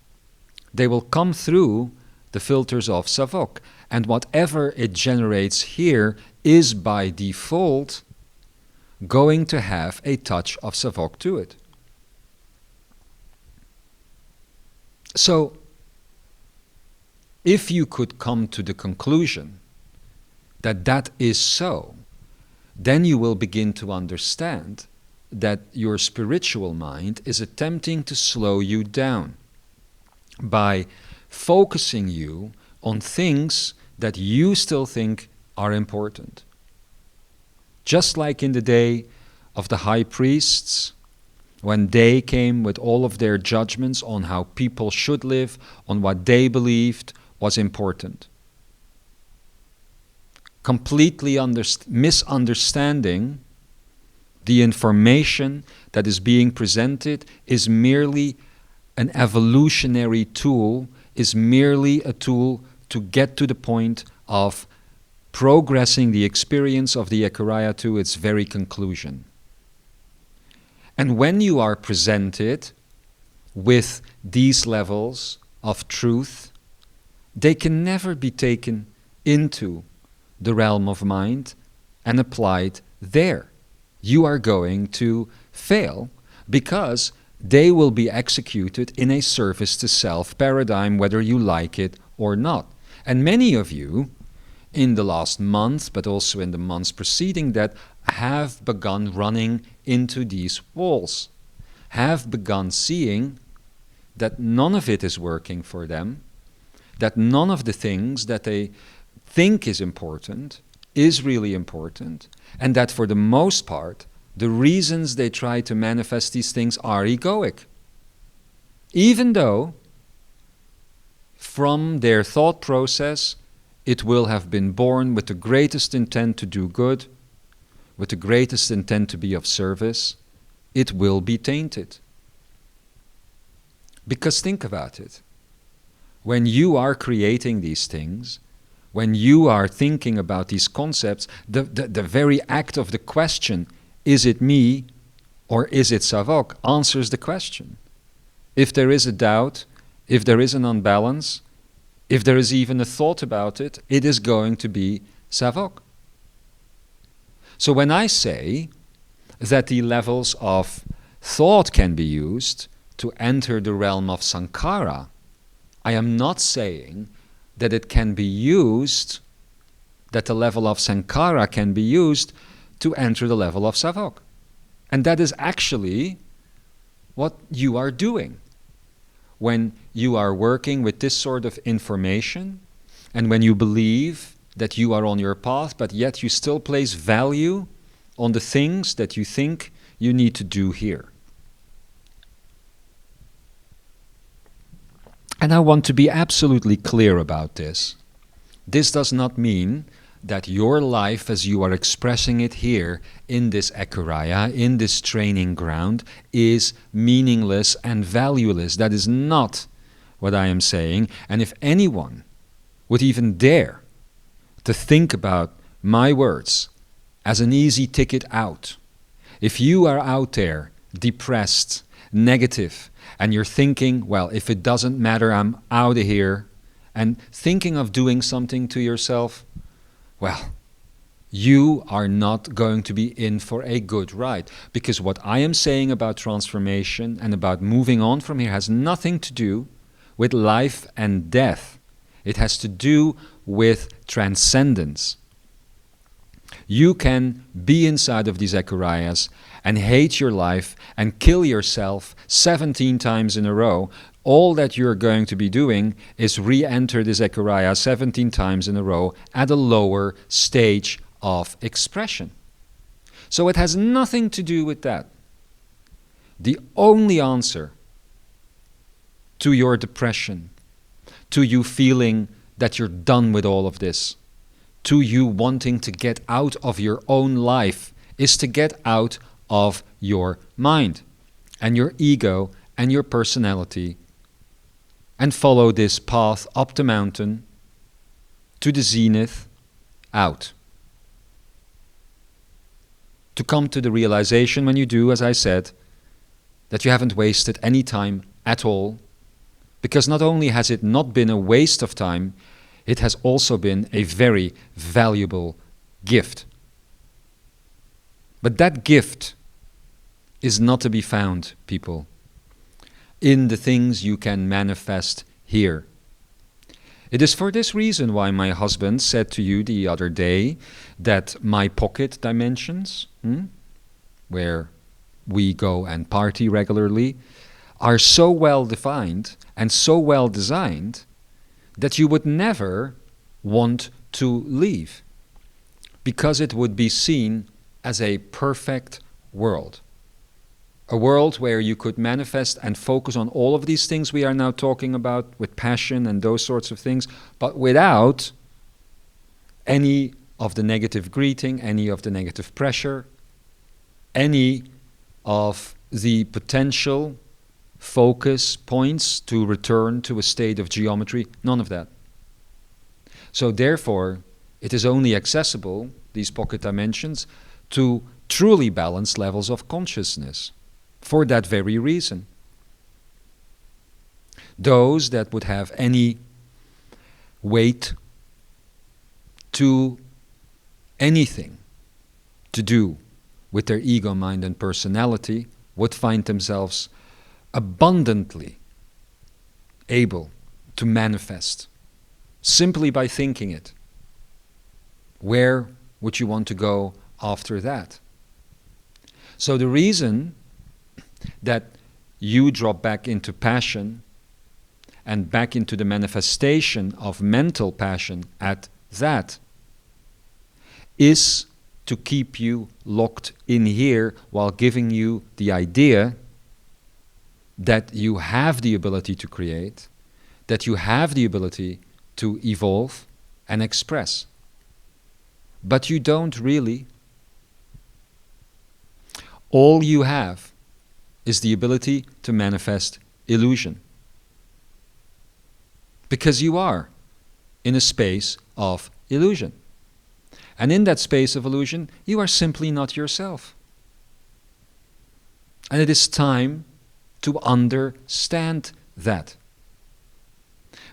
they will come through the filters of Savok. And whatever it generates here is by default going to have a touch of Savok to it. So, if you could come to the conclusion that that is so, then you will begin to understand that your spiritual mind is attempting to slow you down by focusing you on things that you still think are important. Just like in the day of the high priests, when they came with all of their judgments on how people should live, on what they believed was important. Completely misunderstanding the information that is being presented is merely an evolutionary tool, is merely a tool to get to the point of progressing the experience of the Ekara to its very conclusion. And when you are presented with these levels of truth, they can never be taken into the realm of mind and applied there. You are going to fail because they will be executed in a service to self paradigm, whether you like it or not. And many of you, in the last month, but also in the months preceding that, have begun running into these walls, have begun seeing that none of it is working for them, that none of the things that they think is important is really important, and that for the most part, the reasons they try to manifest these things are egoic. Even though, from their thought process, it will have been born with the greatest intent to do good, with the greatest intent to be of service, it will be tainted. Because think about it. When you are creating these things, when you are thinking about these concepts, the very act of the question, is it me or is it Savok, answers the question. If there is a doubt, if there is an unbalance, if there is even a thought about it, it is going to be Savok. So when I say that the levels of thought can be used to enter the realm of Sankara, I am not saying that it can be used, that the level of Sankara can be used to enter the level of Savok. And that is actually what you are doing. When you are working with this sort of information, and when you believe that you are on your path, but yet you still place value on the things that you think you need to do here. And I want to be absolutely clear about this. This does not mean that your life as you are expressing it here in this Ekara, in this training ground, is meaningless and valueless. That is not what I am saying. And if anyone would even dare to think about my words as an easy ticket out, if you are out there depressed, negative, and you're thinking, well, if it doesn't matter, I'm out of here, and thinking of doing something to yourself, well, you are not going to be in for a good ride. Because what I am saying about transformation and about moving on from here has nothing to do with life and death. It has to do with transcendence. You can be inside of these Ekarayas and hate your life and kill yourself 17 times in a row. All that you're going to be doing is re-enter this Ekaraya 17 times in a row at a lower stage of expression. So it has nothing to do with that. The only answer to your depression, to you feeling that you're done with all of this, to you wanting to get out of your own life, is to get out of your mind and your ego and your personality and follow this path up the mountain to the zenith, out. to come to the realization when you do, as I said, that you haven't wasted any time at all, because not only has it not been a waste of time, it has also been a very valuable gift. But that gift is not to be found, people, in the things you can manifest here. It is for this reason why my husband said to you the other day that my pocket dimensions, where we go and party regularly, are so well defined and so well designed that you would never want to leave, because it would be seen as a perfect world. A world where you could manifest and focus on all of these things we are now talking about with passion and those sorts of things, but without any of the negative greeting, any of the negative pressure, any of the potential focus points to return to a state of geometry, none of that. So therefore, it is only accessible, these pocket dimensions, to truly balanced levels of consciousness. For that very reason. Those that would have any weight to anything to do with their ego, mind and personality would find themselves abundantly able to manifest simply by thinking it. Where would you want to go after that? So the reason that you drop back into passion and back into the manifestation of mental passion at that is to keep you locked in here while giving you the idea that you have the ability to create, that you have the ability to evolve and express. But you don't really. All you have is the ability to manifest illusion. Because you are in a space of illusion. And in that space of illusion, you are simply not yourself. And it is time to understand that.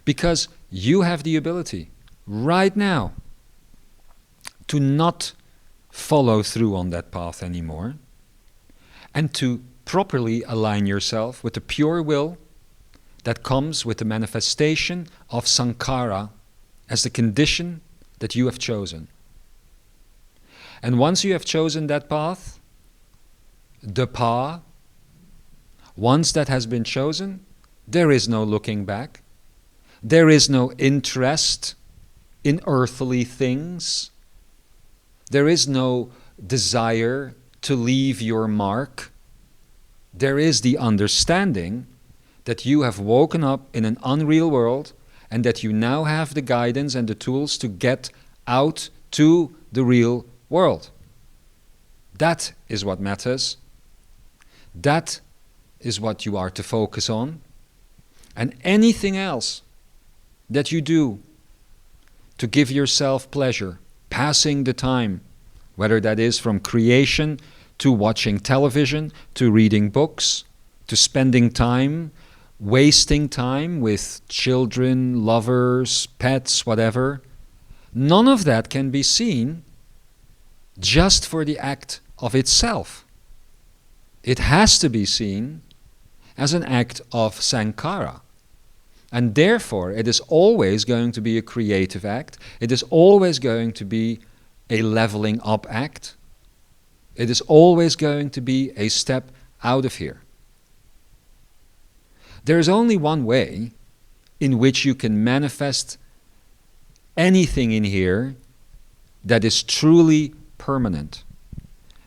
Because you have the ability right now to not follow through on that path anymore, and to properly align yourself with the pure will that comes with the manifestation of Sankara as the condition that you have chosen. And once you have chosen that path, once that has been chosen, there is no looking back. There is no interest in earthly things. There is no desire to leave your mark. There is the understanding that you have woken up in an unreal world and that you now have the guidance and the tools to get out to the real world. That is what matters. That is what you are to focus on. And anything else that you do to give yourself pleasure, passing the time, whether that is from creation to watching television, to reading books, to spending time, wasting time with children, lovers, pets, whatever, none of that can be seen just for the act of itself. It has to be seen as an act of Sankara. And therefore, it is always going to be a creative act. It is always going to be a leveling up act. It is always going to be a step out of here. There is only one way in which you can manifest anything in here that is truly permanent,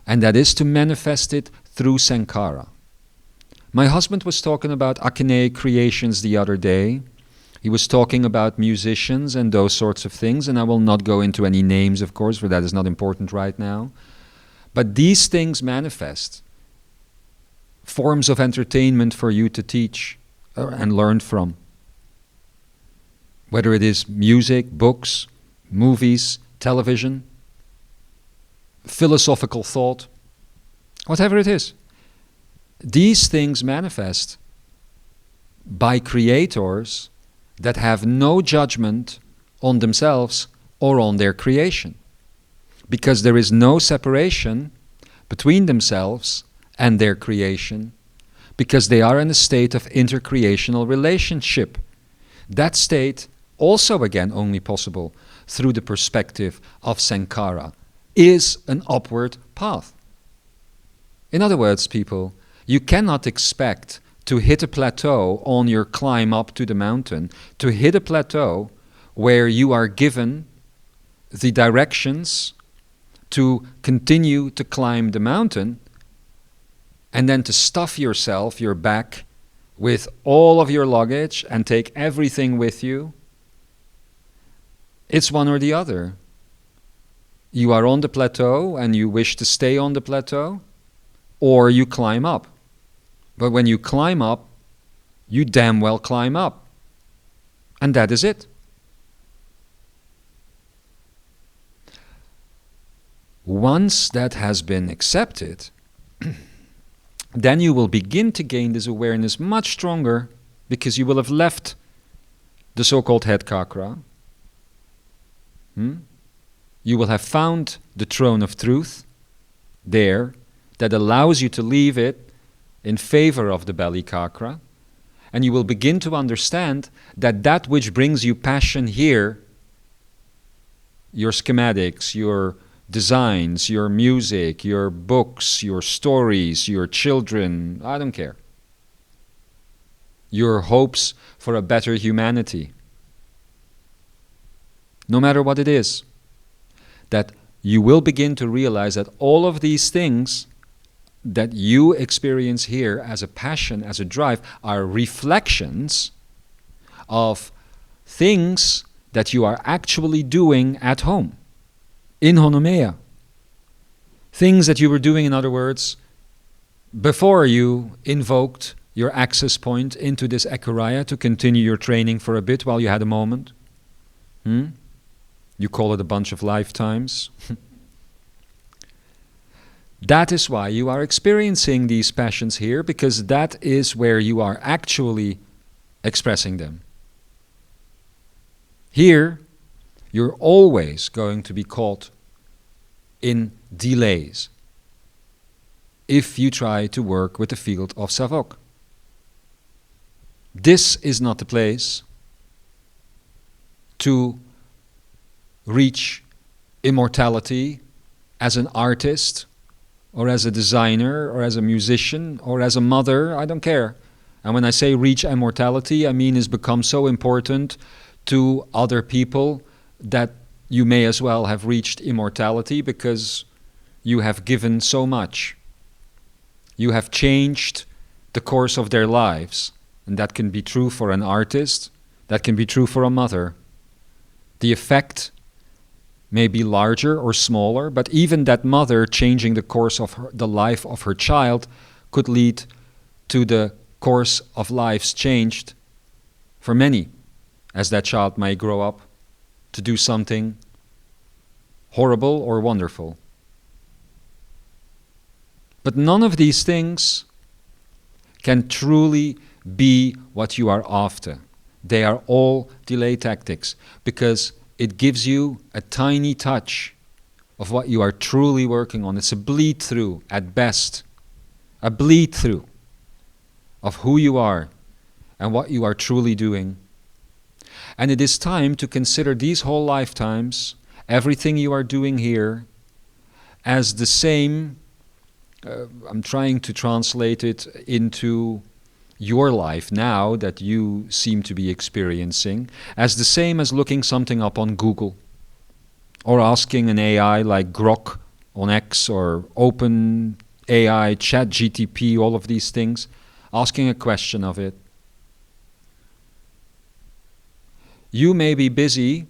and that is to manifest it through Sankara. My husband was talking about Akinei creations the other day. He was talking about musicians and those sorts of things, and I will not go into any names, of course, for that is not important right now. But these things manifest forms of entertainment for you to teach and learn from. Whether it is music, books, movies, television, philosophical thought, Whatever it is. These things manifest by creators that have no judgment on themselves or on their creation. Because there is no separation between themselves and their creation, because they are in a state of intercreational relationship. That state, also again only possible through the perspective of Sankara, is an upward path. In other words, people, you cannot expect to hit a plateau on your climb up to the mountain, to hit a plateau where you are given the directions to continue to climb the mountain, and then to stuff yourself, your back, with all of your luggage and take everything with you. It's one or the other. You are on the plateau and you wish to stay on the plateau, or you climb up. But when you climb up, you damn well climb up. And that is it. Once that has been accepted, then you will begin to gain this awareness much stronger, because you will have left the so-called head chakra. You will have found the throne of truth there that allows you to leave it in favor of the belly chakra, and you will begin to understand that that which brings you passion here, your schematics, your designs, your music, your books, your stories, your children, I don't care. Your hopes for a better humanity, no matter what it is, that you will begin to realize that all of these things that you experience here as a passion, as a drive, are reflections of things that you are actually doing at home, in Honomea. Things that you were doing, in other words, before you invoked your access point into this Ekara to continue your training for a bit while you had a moment. You call it a bunch of lifetimes. That is why you are experiencing these passions here, because that is where you are actually expressing them. Here, you're always going to be caught in delays if you try to work with the field of Savok. This is not the place to reach immortality as an artist, or as a designer, or as a musician, or as a mother, I don't care. And when I say reach immortality, I mean it's become so important to other people that you may as well have reached immortality, because you have given so much. You have changed the course of their lives. And that can be true for an artist, that can be true for a mother. The effect may be larger or smaller, but even that mother changing the course of the life of her child could lead to the course of lives changed for many, as that child may grow up to do something horrible or wonderful. But none of these things can truly be what you are after. They are all delay tactics, because it gives you a tiny touch of what you are truly working on. It's a bleed through at best, a bleed through of who you are and what you are truly doing. And it is time to consider these whole lifetimes, everything you are doing here, as the same. I'm trying to translate it into your life now that you seem to be experiencing, as the same as looking something up on Google, or asking an AI like Grok on X, or Open AI, ChatGTP, all of these things, asking a question of it. You may be busy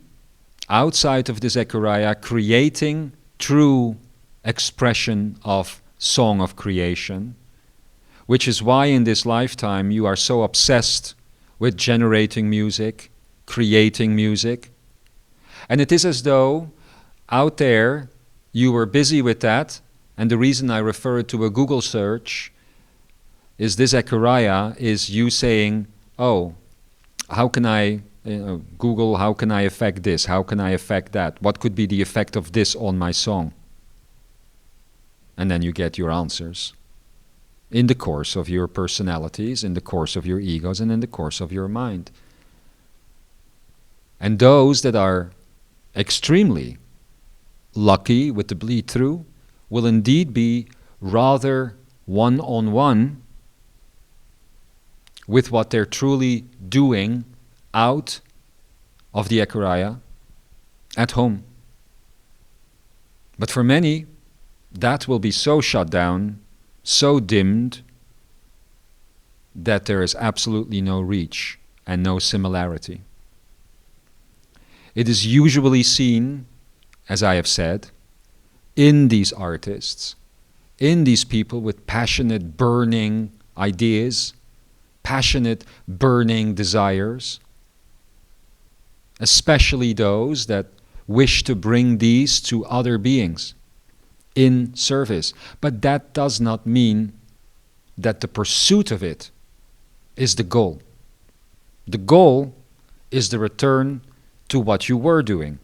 outside of this Ekara creating true expression of song of creation, which is why in this lifetime you are so obsessed with generating music, creating music. And it is as though out there you were busy with that, And the reason I refer it to a Google search is this Ekara is you saying, oh, how can I, Google, how can I affect this? How can I affect that? What could be the effect of this on my song? And then you get your answers in the course of your personalities, in the course of your egos, and in the course of your mind. And those that are extremely lucky with the bleed through will indeed be rather one-on-one with what they're truly doing out of the Ekara at home. But for many, that will be so shut down, so dimmed, that there is absolutely no reach and no similarity. It is usually seen, as I have said, in these artists, in these people with passionate, burning ideas, passionate, burning desires, especially those that wish to bring these to other beings in service. But that does not mean that the pursuit of it is the goal. The goal is the return to what you were doing.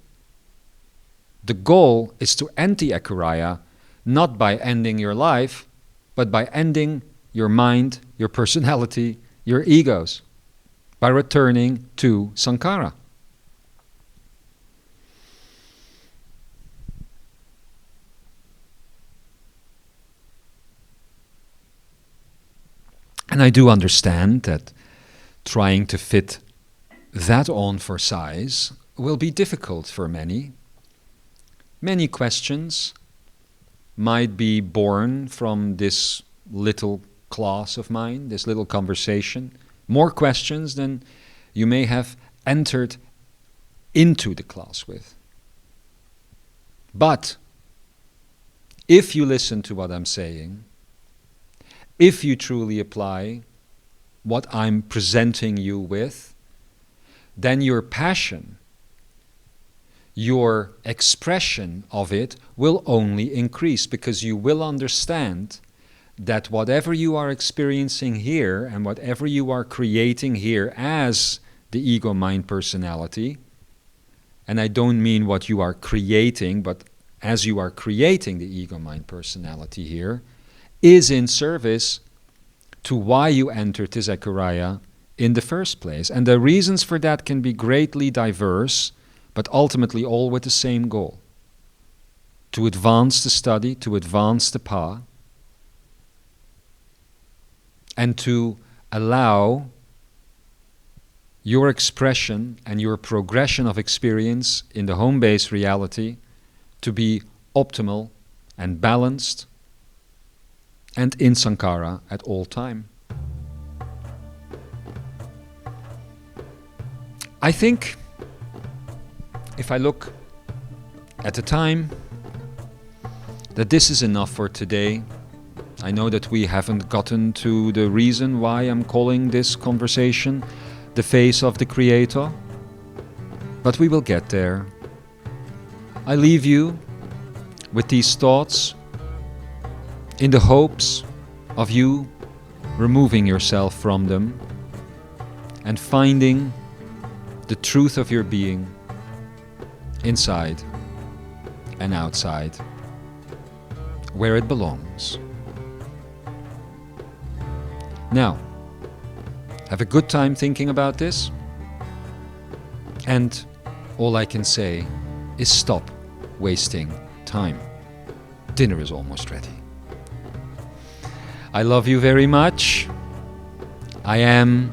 The goal is to end the Ekara, not by ending your life, but by ending your mind, your personality, your egos, by returning to Sankara. And I do understand that trying to fit that on for size will be difficult for many. Many questions might be born from this little class of mine, this little conversation. More questions than you may have entered into the class with. But if you listen to what I'm saying, if you truly apply what I'm presenting you with, then your passion, your expression of it will only increase, because you will understand that whatever you are experiencing here and whatever you are creating here as the ego, mind, personality, and I don't mean what you are creating, but as you are creating the ego, mind, personality here, is in service to why you entered this Ekara in the first place. And the reasons for that can be greatly diverse, but ultimately all with the same goal: to advance the study, to advance the path, and to allow your expression and your progression of experience in the home-based reality to be optimal and balanced and in Sankara at all time. I think, if I look at the time, that this is enough for today. I know that we haven't gotten to the reason why I'm calling this conversation the face of the Creator, but we will get there. I leave you with these thoughts in the hopes of you removing yourself from them and finding the truth of your being inside and outside, where it belongs. Now, have a good time thinking about this, and all I can say is stop wasting time. Dinner is almost ready. I love you very much. I am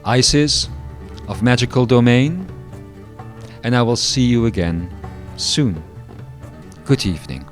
Isis of Magical Domain, and I will see you again soon. Good evening.